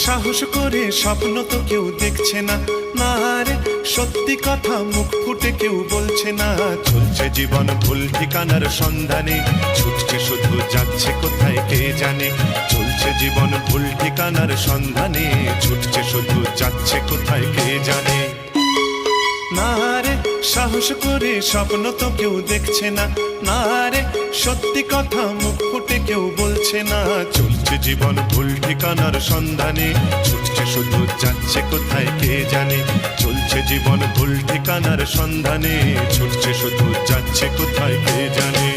সাহস করে স্বপ্ন তো কেউ দেখছে না, না রে সত্যি কথা মুখ ফুটে কেউ বলছে না। চলছে জীবন ভুল ঠিকানার সন্ধানে, ছুটছে শুধু যাচ্ছে কোথায় কে জানে। চলছে জীবন ভুল ঠিকানার সন্ধানে, ছুটছে শুধু যাচ্ছে কোথায় কে জানে। না রে সাহস করে স্বপ্ন তো কেউ দেখছে না, না রে সত্যি কথা মুখ ফুটে কেউ বলছে না। চলছে জীবন ভুল ঠিকানার সন্ধানে, ছুটছে শুধু যাচ্ছে কোথায় কে জানে। চলছে জীবন ভুল ঠিকানার সন্ধানে, ছুটছে শুধু যাচ্ছে কোথায় কে জানে।